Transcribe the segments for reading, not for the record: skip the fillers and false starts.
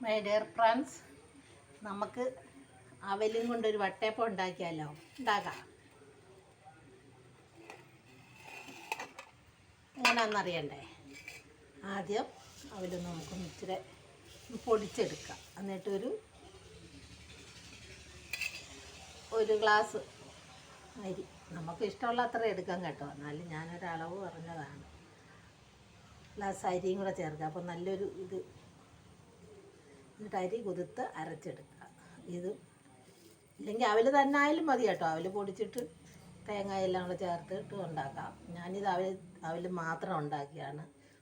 My dear friends, നമുക്ക് അവലും കൊണ്ടൊരു വട്ടയപ്പം ഉണ്ടാക്കിയാലോ? ഉണ്ടാക്കാം. എങ്ങനെയാണെന്നറിയണ്ടേ? ആദ്യം അവലൊന്ന് നമുക്ക് ഇച്ചിരി പൊടിച്ചെടുക്കാം. എന്നിട്ടൊരു ഗ്ലാസ് അരി, നമുക്ക് ഇഷ്ടമുള്ള അത്ര എടുക്കാം കേട്ടോ. എന്നാലും ഞാനൊരളവ് പറഞ്ഞതാണ്. ഗ്ലാസ് അരിയും കൂടെ ചേർക്കുക. അപ്പോൾ നല്ലൊരു എന്നിട്ട് അരി കുതിർത്ത് അരച്ചെടുക്കുക. ഇത് ഇല്ലെങ്കിൽ അവൽ തന്നെ ആയാലും മതി കേട്ടോ. അവൽ പൊടിച്ചിട്ട് തേങ്ങയെല്ലാം കൂടെ ചേർത്തിട്ട് ഉണ്ടാക്കാം. ഞാനിത് അവൽ മാത്രം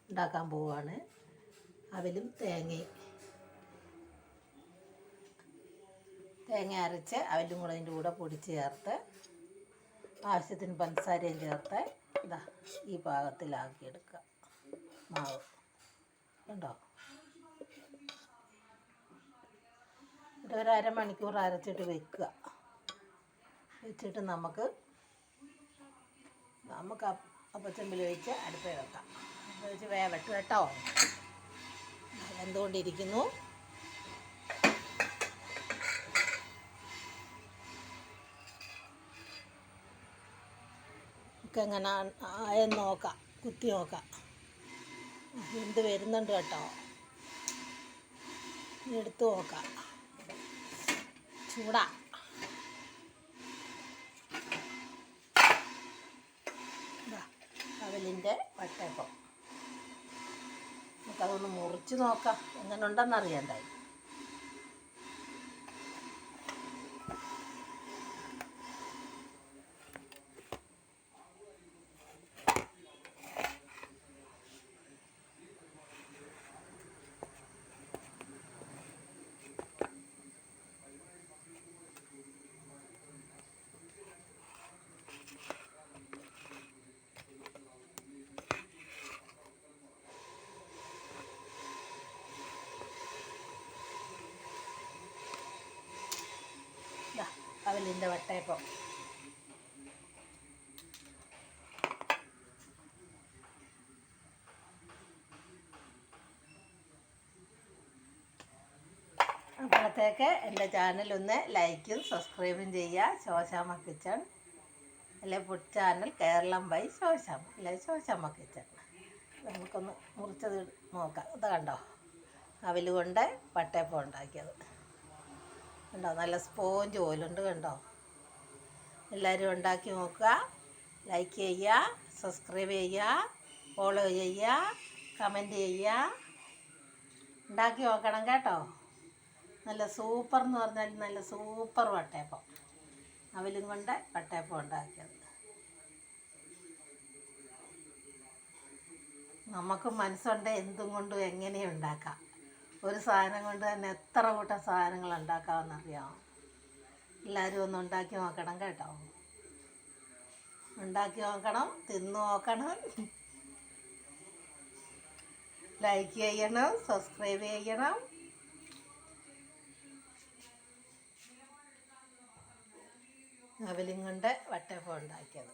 ഉണ്ടാക്കാൻ പോവുകയാണ്. അവലും തേങ്ങ അരച്ച് അവലും കൂടെ അതിൻ്റെ കൂടെ പൊടിച്ച് ചേർത്ത് ആവശ്യത്തിന് പഞ്ചസാരയും ചേർത്ത് ഇതാ ഈ പാകത്തിലാക്കിയെടുക്കുക. മാവ് കണ്ടോ? ഒരു അരമണിക്കൂർ അരച്ചിട്ട് വെച്ചിട്ട് നമുക്ക് അപ്പച്ചമ്പിൽ വെച്ച് അടുപ്പിൽ വെക്കാം. വെച്ച് വേവട്ട് കേട്ടോ. എന്തുകൊണ്ടിരിക്കുന്നു ഒക്കെ എങ്ങനെ ആയെന്ന് നോക്കാം, കുത്തി നോക്കാം. എന്ത് വരുന്നുണ്ട് കേട്ടോ. എടുത്തു നോക്കാം. ചൂടാ. അവലിൻ്റെ വട്ടയപ്പം നമുക്കതൊന്ന് മുറിച്ച് നോക്കാം, എങ്ങനെ ഉണ്ടെന്നറിയണ്ടേ. അവലിൻ്റെ വട്ടയപ്പം അപ്പോഴത്തേക്ക് എൻ്റെ ചാനലൊന്ന് ലൈക്കും സബ്സ്ക്രൈബും ചെയ്യുക. ശോശാമ്മ കിച്ചൺ അല്ലെ food channel Keralam by Shoshamma അല്ലെ ശോശാമ്മ കിച്ചൺ. നമുക്കൊന്ന് മുറിച്ചത് നോക്കാം. ഇത് കണ്ടോ, അവൽ കൊണ്ട് വട്ടയപ്പം ഉണ്ടാക്കിയത് കണ്ടോ. നല്ല സ്പോഞ്ച് പോലുണ്ട് കണ്ടോ. എല്ലാവരും ഉണ്ടാക്കി നോക്കുക. ലൈക്ക് ചെയ്യുക, സബ്സ്ക്രൈബ് ചെയ്യുക, ഫോളോ ചെയ്യുക, കമൻറ്റ് ചെയ്യുക. ഉണ്ടാക്കി നോക്കണം കേട്ടോ. നല്ല സൂപ്പർ എന്ന് പറഞ്ഞാൽ നല്ല സൂപ്പർ വട്ടയപ്പം, അവലും കൊണ്ട് വട്ടയപ്പം ഉണ്ടാക്കിയത്. നമുക്ക് മനസ്സുണ്ട് എന്തും കൊണ്ടും എങ്ങനെയും ഉണ്ടാക്കാം. ഒരു സാധനം കൊണ്ട് തന്നെ എത്ര കൂട്ടം സാധനങ്ങൾ ഉണ്ടാക്കാമെന്നറിയാമോ? എല്ലാവരും ഒന്ന് ഉണ്ടാക്കി നോക്കണം കേട്ടോ. ഉണ്ടാക്കി നോക്കണം, തിന്ന് നോക്കണം, ലൈക്ക് ചെയ്യണം, സബ്സ്ക്രൈബ് ചെയ്യണം. അവലും കൊണ്ട് വട്ടയപ്പം ഉണ്ടാക്കിയത്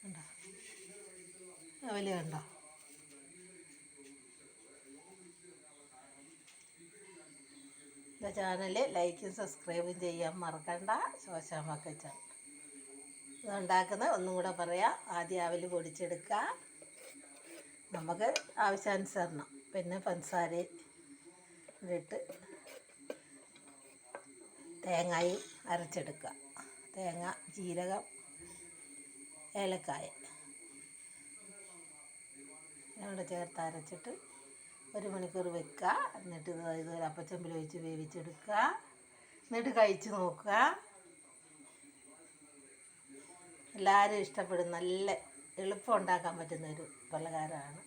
കണ്ടോ. അവല് കണ്ടോ. എൻ്റെ ചാനൽ ലൈക്കും സബ്സ്ക്രൈബും ചെയ്യാൻ മറക്കണ്ട. ശോശാമ്മ കിച്ചൺ. ഇതുണ്ടാക്കുന്നത് ഒന്നും കൂടെ പറയാം. ആദ്യം അവൽ പൊടിച്ചെടുക്കുക. നമുക്ക് ആവശ്യാനുസരണം. പിന്നെ പഞ്ചസാര ഇട്ട് തേങ്ങയും അരച്ചെടുക്കുക. തേങ്ങ, ജീരകം, ഏലക്കായ ഇവിടെ ചേർത്ത് അരച്ചിട്ട് 1 മണിക്കൂർ വെക്കുക. എന്നിട്ട് ഇതുപോലെ അപ്പച്ചമ്പിൽ വെച്ച് വേവിച്ചെടുക്കുക. എന്നിട്ട് കഴിച്ച് നോക്കുക. എല്ലാവരും ഇഷ്ടപ്പെടും. നല്ല എളുപ്പം ഉണ്ടാക്കാൻ പറ്റുന്നൊരു പലഹാരമാണ്.